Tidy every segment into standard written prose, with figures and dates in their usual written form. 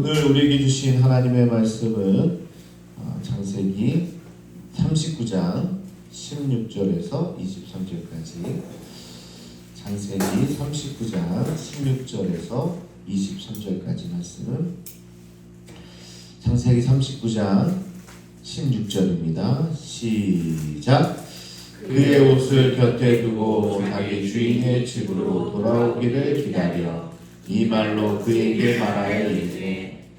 오늘 우리에게 주신 하나님의 말씀은 창세기 39장 16절에서 23절까지, 창세기 39장 16절에서 23절까지 말씀은 창세기 39장 16절입니다. 시작. 그의 옷을 곁에 두고 자기 주인의 집으로 돌아오기를 기다려 이 말로 그에게 말하여 이르되,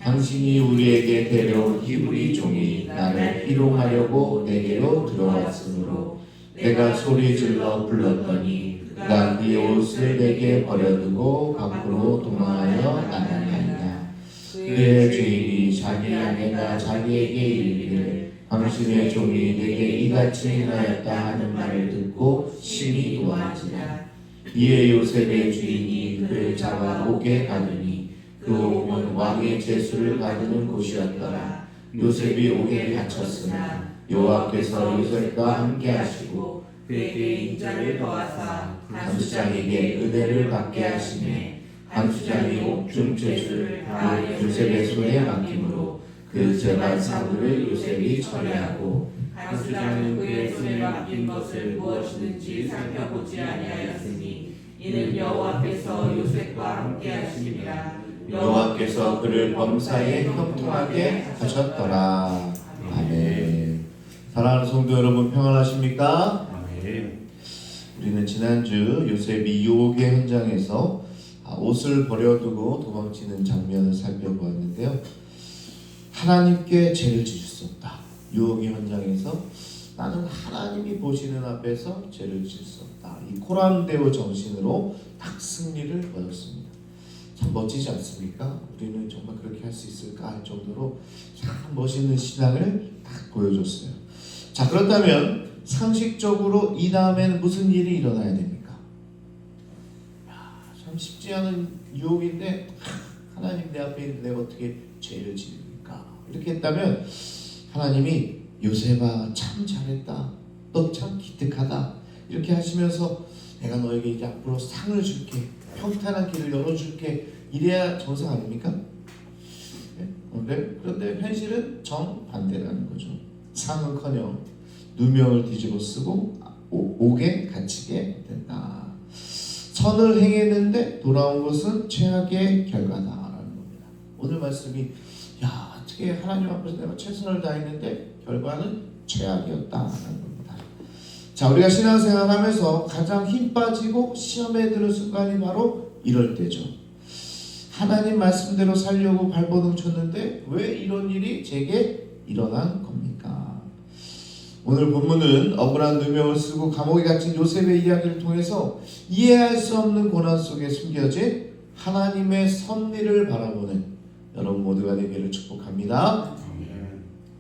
당신이 우리에게 데려온 히브리 종이 나를 희롱하려고 내게로 들어왔으므로 내가 소리질러 불렀더니 그가 그의 옷을 내게 버려두고 밖으로 도망하여 나가니라. 그의 주인이 자기 아내가 자기에게 이르기를, 당신의 종이 내게 이같이 행하였다 하는 말을 듣고 심히 노하지라. 이에 요셉의 주인이 그를 잡아 옥에 가두니 그 옥은 왕의 제수를 받는 곳이었더라. 요셉이 옥에 갇혔으나 여호와께서 요셉과 함께 하시고 그에게 인자를 더하사 간수장에게 은혜를 받게 하시매, 간수장이 옥중 제수를 다 요셉의 손에 맡김으로 그 재반 사물을 요셉이 처리하고, 간수장은 그의 손에 맡긴 것을 무엇이든지 살펴보지 아니하였으니 이는 여호와께서 요셉과 함께 하심이라. 여호와께서 그를 범사에 형통하게 하셨더라. 아멘. 사랑하는 성도 여러분, 평안하십니까? 아멘. 우리는 지난주 요셉이 유혹의 현장에서 옷을 버려두고 도망치는 장면을 살펴보았는데요. 하나님께 죄를 지을 수 없다. 유혹의 현장에서 나는 하나님이 보시는 앞에서 죄를 지을 수 없다. 이 코람데오 정신으로 딱 승리를 거뒀습니다. 참 멋지지 않습니까? 우리는 정말 그렇게 할 수 있을까 할 정도로 참 멋있는 신앙을 딱 보여줬어요. 자, 그렇다면 상식적으로 이 다음에는 무슨 일이 일어나야 됩니까? 참 쉽지 않은 유혹인데, 하나님 내 앞에 있는데 내가 어떻게 죄를 지습니까? 이렇게 했다면 하나님이 요셉아 참 잘했다, 너 참 기특하다 이렇게 하시면서 내가 너에게 이제 앞으로 상을 줄게, 평탄한 길을 열어줄게, 이래야 정상 아닙니까? 그런데 현실은 정반대라는 거죠. 상은커녕 누명을 뒤집어 쓰고 옥에 갇히게 된다. 선을 행했는데 돌아온 것은 최악의 결과다라는 겁니다. 오늘 말씀이 어떻게 하나님 앞에서 내가 최선을 다했는데 결과는 최악이었다라는 겁니다. 자, 우리가 신앙생활 하면서 가장 힘 빠지고 시험에 드는 순간이 바로 이럴 때죠. 하나님 말씀대로 살려고 발버둥 쳤는데 왜 이런 일이 제게 일어난 겁니까? 오늘 본문은 억울한 누명을 쓰고 감옥에 갇힌 요셉의 이야기를 통해서 이해할 수 없는 고난 속에 숨겨진 하나님의 섭리를 바라보는 여러분 모두가 되기를 축복합니다.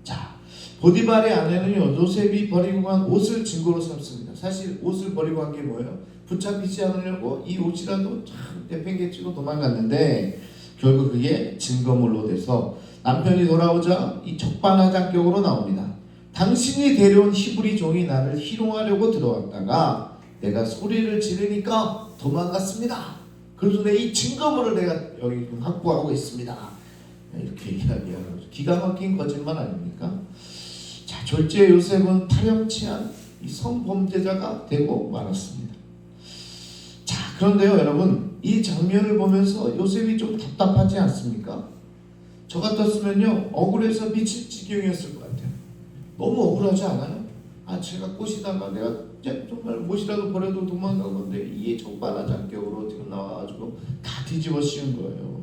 자, 보디발의 아내는요, 요셉이 버리고 간 옷을 증거로 삼습니다. 사실 옷을 버리고 간 게 뭐예요? 붙잡히지 않으려고 이 옷이라도 참 내팽개치고 도망갔는데 결국 그게 증거물로 돼서 남편이 돌아오자 이 적반하장격으로 나옵니다. 당신이 데려온 히브리 종이 나를 희롱하려고 들어왔다가 내가 소리를 지르니까 도망갔습니다. 그래서 내 이 증거물을 내가 여기 확보하고 있습니다. 이렇게 이야기하는 거죠. 기가 막힌 거짓말 아닙니까? 자, 졸지에 요셉은 파렴치한 이 성범죄자가 되고 말았습니다. 자, 그런데요 여러분, 이 장면을 보면서 요셉이 좀 답답하지 않습니까? 저 같았으면요 억울해서 미칠 지경이었을 것 같아요. 너무 억울하지 않아요? 제가 꼬시다가 내가 정말 못이라도 버려도 도망간 건데 이게 적반하장격으로 지금 나와가지고 다 뒤집어 씌운 거예요.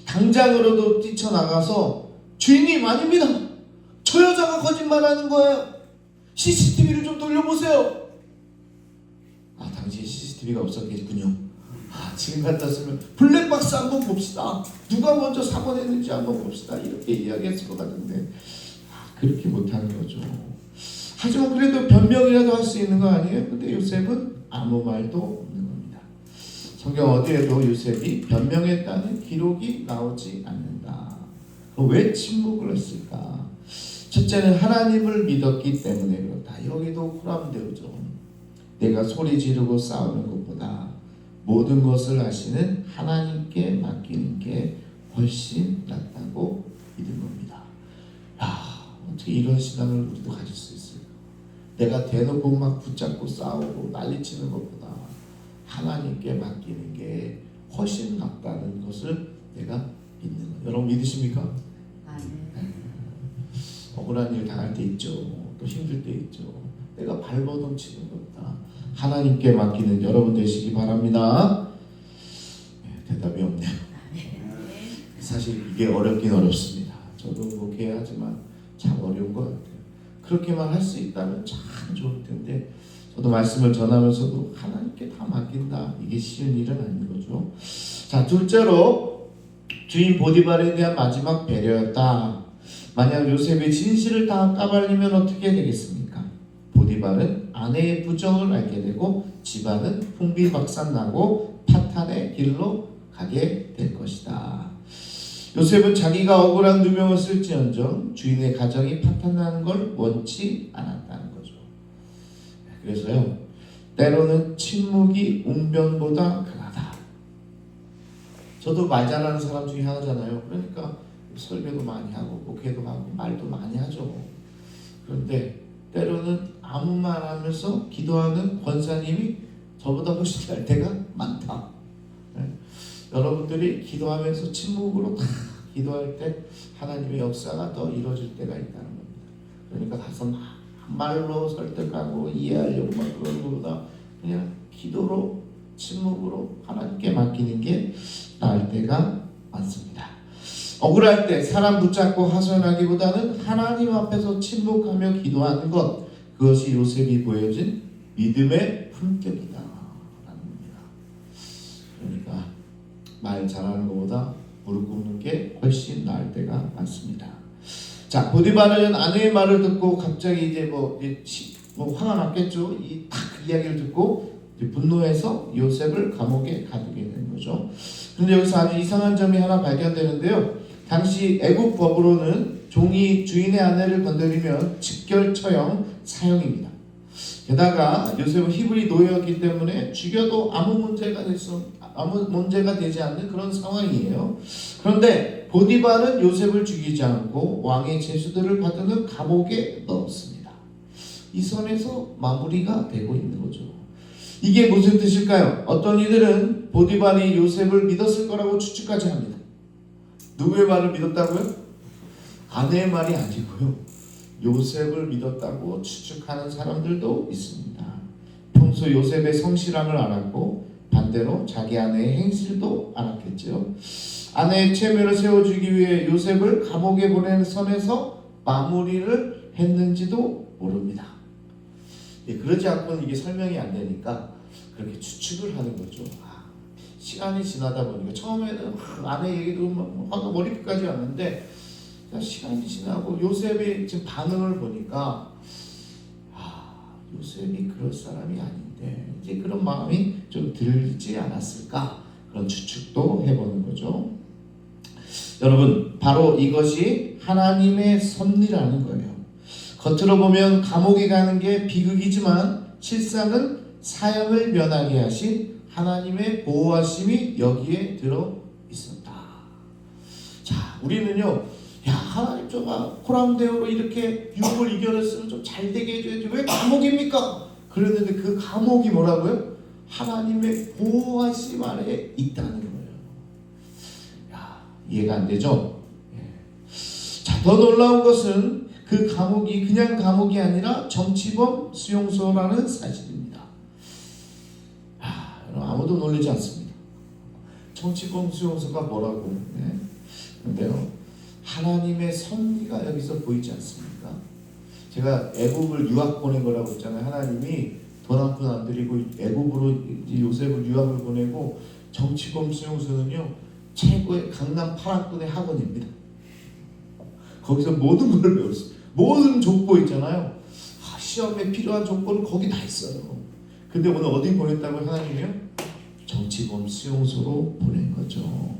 당장으로도 뛰쳐나가서 주인님 아닙니다, 저 여자가 거짓말하는 거예요, CCTV를 좀 돌려보세요. 당시에 CCTV가 없었겠군요. 지금 같았으면 블랙박스 한번 봅시다, 누가 먼저 사고냈는지 한번 봅시다, 이렇게 이야기했을 것 같은데 그렇게 못하는 거죠. 하지만 그래도 변명이라도 할 수 있는 거 아니에요? 근데 요셉은 아무 말도 없는 겁니다. 성경 어디에도 요셉이 변명했다는 기록이 나오지 않는다. 왜 침묵을 했을까? 첫째는 하나님을 믿었기 때문에 그렇다. 여기도 코람데오죠. 내가 소리 지르고 싸우는 것보다 모든 것을 아시는 하나님께 맡기는 게 훨씬 낫다고 믿은 겁니다. 야, 어떻게 이런 신앙을 우리도 가질 수 있을까? 내가 대놓고 막 붙잡고 싸우고 난리치는 것보다 하나님께 맡기는 게 훨씬 낫다는 것을 내가 믿는 거예요. 여러분 믿으십니까? 네. 억울한 일 당할 때 있죠. 또 힘들 때 있죠. 내가 발버둥 치는 것보다 하나님께 맡기는 여러분 되시기 바랍니다. 네, 대답이 없네요. 사실 이게 어렵긴 어렵습니다. 저도 목회하지만 참 어려운 것 같아요. 그렇게만 할 수 있다면 참 좋을 텐데 저도 말씀을 전하면서도 하나님께 다 맡긴다. 이게 쉬운 일은 아닌 거죠. 자, 둘째로 주인 보디발에 대한 마지막 배려였다. 만약 요셉의 진실을 다 까발리면 어떻게 되겠습니까? 보디발은 아내의 부정을 알게 되고 집안은 풍비박산나고 파탄의 길로 가게 될 것이다. 요셉은 자기가 억울한 누명을 쓸지언정 주인의 가정이 파탄나는 걸 원치 않았다는 거죠. 그래서요, 때로는 침묵이 웅변보다 강하다. 저도 말 잘하는 사람 중에 하나잖아요. 그러니까 설교도 많이 하고 목회도 하고 말도 많이 하죠. 그런데 때로는 아무 말 하면서 기도하는 권사님이 저보다 훨씬 날 때가 많다. 네. 여러분들이 기도하면서 침묵으로 다 기도할 때 하나님의 역사가 더 이루어질 때가 있다는 겁니다. 그러니까 가서 말로 설득하고 이해하려고 막 그러는 것보다 그냥 기도로 침묵으로 하나님께 맡기는 게 나을 때가 많습니다. 억울할 때 사람 붙잡고 하소연하기보다는 하나님 앞에서 침묵하며 기도하는 것, 그것이 요셉이 보여준 믿음의 품격이다 라는 겁니다. 그러니까 말 잘하는 것보다 무릎 꿇는 게 훨씬 나을 때가 많습니다. 자, 보디발은 아내의 말을 듣고 갑자기 이제 뭐 화가 났겠죠. 그 이야기를 듣고 분노해서 요셉을 감옥에 가두게 되는 거죠. 그런데 여기서 아주 이상한 점이 하나 발견되는데요. 당시 애국 법으로는 종이 주인의 아내를 건드리면 직결처형 사형입니다. 게다가 요셉은 히브리 노예였기 때문에 죽여도 아무 문제가 되지 않는 그런 상황이에요. 그런데 보디발은 요셉을 죽이지 않고 왕의 제수들을 받드는 감옥에 넣었습니다. 이 선에서 마무리가 되고 있는 거죠. 이게 무슨 뜻일까요? 어떤 이들은 보디발이 요셉을 믿었을 거라고 추측까지 합니다. 누구의 말을 믿었다고요? 아내의 말이 아니고요. 요셉을 믿었다고 추측하는 사람들도 있습니다. 평소 요셉의 성실함을 알았고 반대로 자기 아내의 행실도 알았겠죠. 아내의 체면을 세워주기 위해 요셉을 감옥에 보내는 선에서 마무리를 했는지도 모릅니다. 그러지 않고는 이게 설명이 안 되니까 그렇게 추측을 하는 거죠. 시간이 지나다 보니까 처음에는 아내 얘기도 화가 머리끝까지 왔는데 시간이 지나고 요셉의 지금 반응을 보니까 요셉이 그럴 사람이 아닌데 이제 그런 마음이 좀 들지 않았을까, 그런 추측도 해보는 거죠. 여러분, 바로 이것이 하나님의 섭리라는 거예요. 겉으로 보면 감옥에 가는 게 비극이지만 실상은 사형을 면하게 하신 하나님의 보호하심이 여기에 들어 있었다. 자, 우리는요, 하나님 저가 코람데오로 이렇게 유혹을 이겨냈으면 좀 잘 되게 해줘야지 왜 감옥입니까? 그랬는데 그 감옥이 뭐라고요? 하나님의 보호하심 아래 있다는 거예요. 이해가 안 되죠? 자, 더 놀라운 것은 그 감옥이 그냥 감옥이 아니라 정치범 수용소라는 사실입니다. 아무도 놀리지 않습니다. 정치범 수용소가 뭐라고? 그런데요, 하나님의 섭리가 여기서 보이지 않습니까? 제가 애굽을 유학 보낸 거라고 했잖아요. 하나님이 돈 한 푼 안 들이고 애굽으로 요셉을 유학을 보내고, 정치범 수용소는요 최고의 강남 8학군의 학원입니다. 거기서 모든 걸 배웠어요. 모든 족보 있잖아요. 시험에 필요한 조건은 거기 다 있어요. 근데 오늘 어디 보냈다고 하나님이요? 정치범 수용소로 보낸 거죠.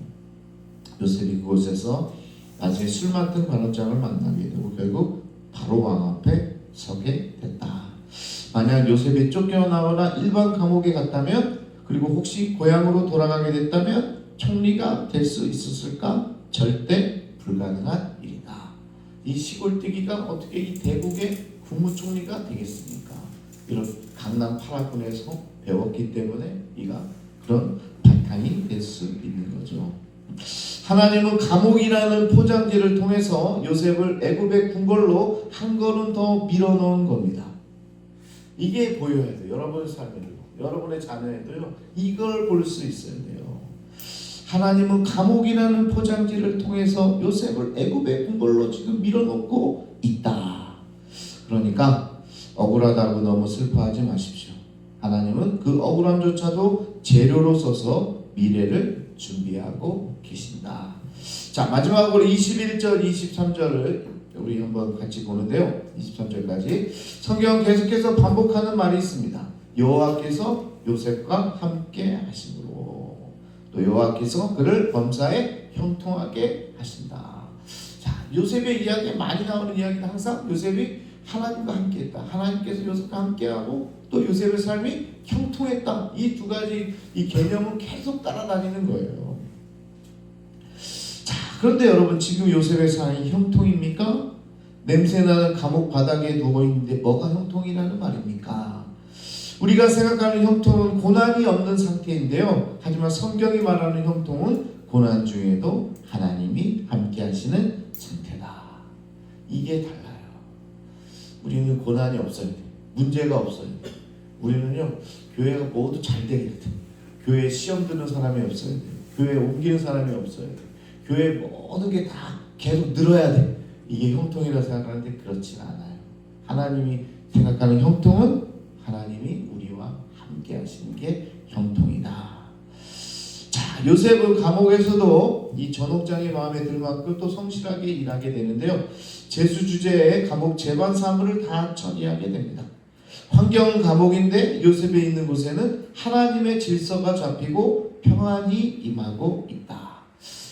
요셉이 그곳에서 나중에 술 맡은 관원장을 만나게 되고 결국 바로 왕 앞에 서게 됐다. 만약 요셉이 쫓겨나거나 일반 감옥에 갔다면, 그리고 혹시 고향으로 돌아가게 됐다면 총리가 될 수 있었을까? 절대 불가능한 일이다. 이 시골뜨기가 어떻게 이 대국의 국무총리가 되겠습니까? 이런 강남 8학군에서 배웠기 때문에 이가 그런 바탕이 될 수 있는 거죠. 하나님은 감옥이라는 포장지를 통해서 요셉을 애굽의 궁궐로 한 걸음 더 밀어넣은 겁니다. 이게 보여야 돼요. 여러분의 삶에도, 여러분의 자녀에도요, 이걸 볼 수 있어야 돼요. 하나님은 감옥이라는 포장지를 통해서 요셉을 애굽의 궁궐로 지금 밀어넣고 있다. 그러니까 억울하다고 너무 슬퍼하지 마십시오. 하나님은 그 억울함조차도 재료로 써서 미래를 준비하고 계신다. 자, 마지막으로 21절, 23절을 우리 한번 같이 보는데요. 23절까지 성경은 계속해서 반복하는 말이 있습니다. 여호와께서 요셉과 함께 하심으로 또 여호와께서 그를 범사에 형통하게 하신다. 자, 요셉의 이야기에 많이 나오는 이야기는 항상 요셉이 하나님과 함께했다. 하나님께서 요셉과 함께하고 또 요셉의 삶이 형통했다. 이 두 가지 이 개념은 계속 따라다니는 거예요. 자, 그런데 여러분 지금 요셉의 삶이 형통입니까? 냄새나는 감옥 바닥에 누워있는데 뭐가 형통이라는 말입니까? 우리가 생각하는 형통은 고난이 없는 상태인데요. 하지만 성경이 말하는 형통은 고난 중에도 하나님이 함께 하시는 상태다. 이게 달라요. 우리는 고난이 없어야 돼. 문제가 없어야 돼. 우리는요, 교회가 모두 잘 되게 돼. 교회에 시험 드는 사람이 없어야 돼. 교회에 옮기는 사람이 없어야 돼. 교회에 모든 게 다 계속 늘어야 돼. 이게 형통이라 생각하는데 그렇진 않아요. 하나님이 생각하는 형통은 하나님이 우리와 함께 하시는 게 형통이다. 자, 요셉은 감옥에서도 이 전옥장의 마음에 들 만큼 또 성실하게 일하게 되는데요. 제수주제에 감옥 재반 사물을 다 처리하게 됩니다. 환경은 감옥인데 요셉이 있는 곳에는 하나님의 질서가 잡히고 평안이 임하고 있다.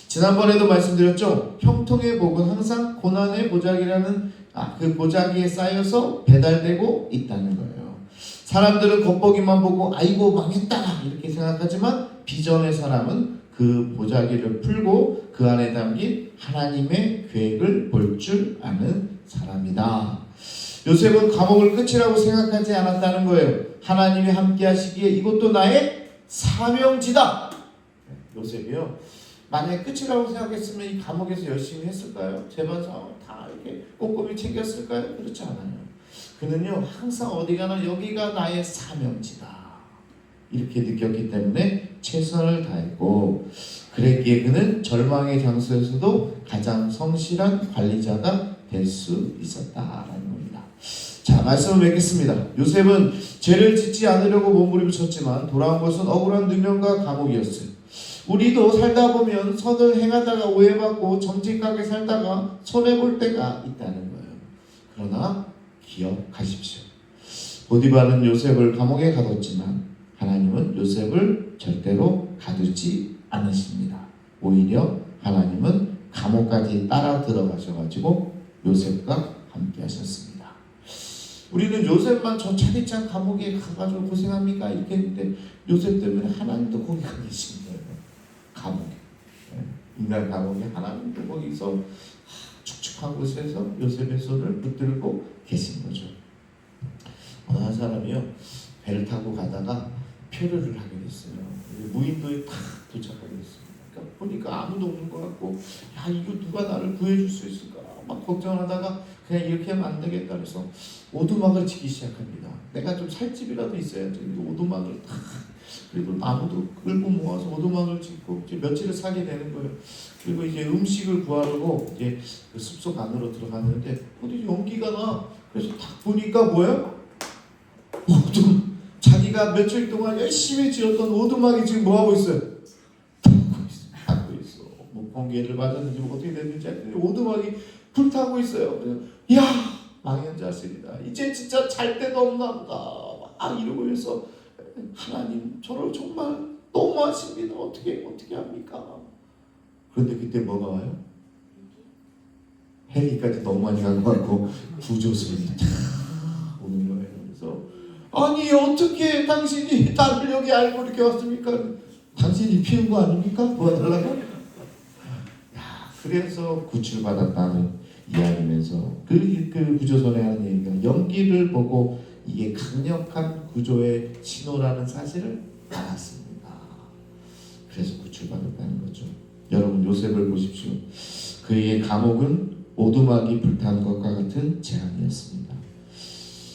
지난번에도 말씀드렸죠. 형통의 복은 항상 고난의 보자기라는 그 보자기에 쌓여서 배달되고 있다는 거예요. 사람들은 겉보기만 보고 아이고 망했다 이렇게 생각하지만 비전의 사람은 그 보자기를 풀고 그 안에 담긴 하나님의 계획을 볼 줄 아는 사람이다. 요셉은 감옥을 끝이라고 생각하지 않았다는 거예요. 하나님이 함께 하시기에 이것도 나의 사명지다. 요셉이요, 만약에 끝이라고 생각했으면 이 감옥에서 열심히 했을까요? 재반 사업을 다 이렇게 꼼꼼히 챙겼을까요? 그렇지 않아요. 그는요, 항상 어디 가나 여기가 나의 사명지다 이렇게 느꼈기 때문에 최선을 다했고, 그랬기에 그는 절망의 장소에서도 가장 성실한 관리자가 될 수 있었다라는 겁니다. 자, 말씀을 맺겠습니다. 요셉은 죄를 짓지 않으려고 몸부림쳤지만 돌아온 것은 억울한 누명과 감옥이었어요. 우리도 살다 보면 선을 행하다가 오해받고 정직하게 살다가 손해볼 때가 있다는 거예요. 그러나 기억하십시오. 보디발은 요셉을 감옥에 가뒀지만 하나님은 요셉을 절대로 가두지 않으십니다. 오히려 하나님은 감옥까지 따라 들어가셔가지고 요셉과 함께 하셨습니다. 우리는 요셉만 저 차디찬 감옥에 가가지고 고생합니까? 이렇게 했는데 요셉 때문에 하나님도 거기 가 계신 거예요. 감옥에. 인간 감옥에 하나님도 거기서 축축한 곳에서 요셉의 손을 붙들고 계신 거죠. 어느 한 사람이요, 배를 타고 가다가 표류를 하게 됐어요. 무인도에 탁 도착하게 됐습니다. 그러니까 보니까 아무도 없는 것 같고, 야, 이거 누가 나를 구해줄 수 있을까 막 걱정하다가 그냥 이렇게 하면 안 되겠다 그래서 오두막을 짓기 시작합니다. 내가 좀 살 집이라도 있어야지. 오두막을 탁, 그리고 나무도 끌고 모아서 오두막을 짓고 이제 며칠을 살게 되는 거예요. 그리고 이제 음식을 구하려고 이제 그 숲속 안으로 들어갔는데 어디 연기가 나. 그래서 딱 보니까 뭐야? 오두막. 자기가 며칠 동안 열심히 지었던 오두막이 지금 뭐 하고 있어요? 닫고 있어. 뭐 번개를 맞았는지 뭐 어떻게 됐는지 오두막이 불타고 있어요. 그래서 야, 망한 자식이다. 이제 진짜 잘 데도 없나 보다. 막 이러고 해서 하나님 저를 정말 너무하십니다. 어떻게 합니까? 그런데 그때 뭐가 와요? 헬기까지 너무 많이 간 것 같고 구조선이 오는 거예요. 그래서 아니 어떻게 당신이 나를 여기 알고 이렇게 왔습니까? 당신이 피운 거 아닙니까? 도와달라고? 야, 그래서 구출받았다는 이야기면서 그 구조선에 하는 얘기가 연기를 보고 이게 강력한 구조의 신호라는 사실을 알았습니다. 그래서 구출받았다는 거죠. 여러분 요셉을 보십시오. 그의 감옥은 오두막이 불타는 것과 같은 재앙이었습니다.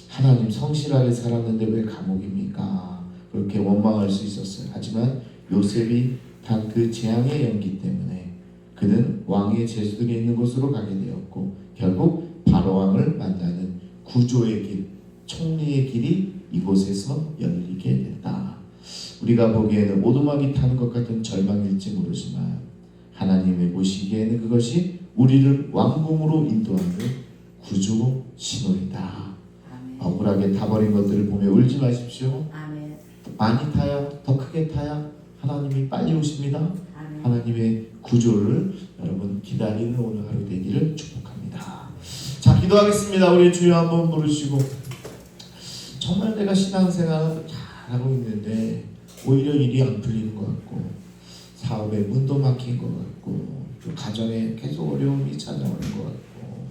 하나님 성실하게 살았는데 왜 감옥입니까? 그렇게 원망할 수 있었어요. 하지만 요셉이 단 그 재앙의 연기 때문에 그는 왕의 제수들이 있는 곳으로 가게 되었고 결국 바로왕을 만나는 구조의 길, 총리의 길이 이곳에서 열리게 됐다. 우리가 보기에는 오두막이 타는 것 같은 절망일지 모르지만 하나님의 보시기에는 그것이 우리를 왕궁으로 인도하는 구조 신호이다. 아멘. 억울하게 타버린 것들을 보며 울지 마십시오. 아멘. 많이 타야, 더 크게 타야 하나님이 빨리 오십니다. 아멘. 하나님의 구조를 여러분 기다리는 오늘 하루 되기를 축복합니다. 자, 기도하겠습니다. 우리 주여 한번 부르시고, 정말 내가 신앙생활을 잘하고 있는데 오히려 일이 안 풀리는 것 같고 사업에 문도 막힌 것 같고 또 가정에 계속 어려움이 찾아오는 것 같고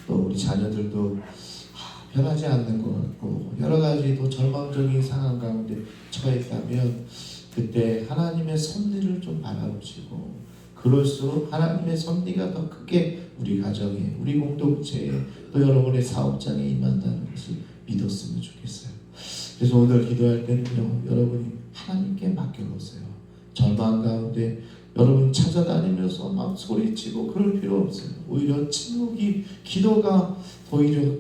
또 우리 자녀들도 변하지 않는 것 같고 여러 가지 또 절망적인 상황 가운데 처했다면 그때 하나님의 섭리를 좀 바라보시고 그럴수록 하나님의 섭리가 더 크게 우리 가정에 우리 공동체에 또 여러분의 사업장에 임한다는 것을 믿었으면 좋겠어요. 그래서 오늘 기도할 때는요 여러분이 하나님께 맡겨보세요. 절망 가운데 여러분 찾아다니면서 막 소리치고 그럴 필요 없어요. 오히려 침묵이 기도가 오히려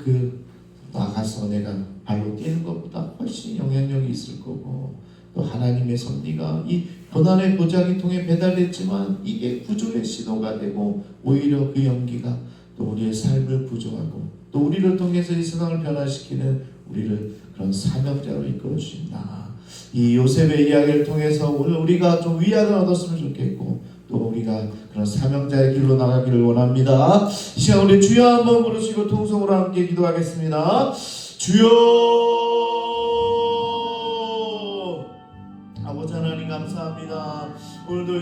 나가서 내가 발로 뛰는 것보다 훨씬 영향력이 있을 거고 또 하나님의 섭리가 이 고난의 보자기 통해 배달됐지만 이게 구조의 신호가 되고 오히려 그 연기가 또 우리의 삶을 구조하고 또 우리를 통해서 이 세상을 변화시키는 우리를 그런 사명자로 이끌어 주신다. 이 요셉의 이야기를 통해서 오늘 우리가 좀 위안을 얻었으면 좋겠고 또 우리가 그런 사명자의 길로 나가기를 원합니다. 이 시간 우리 주여 한번 부르시고 통성으로 함께 기도하겠습니다. 주여, 아버지 하나님 감사합니다. 오늘도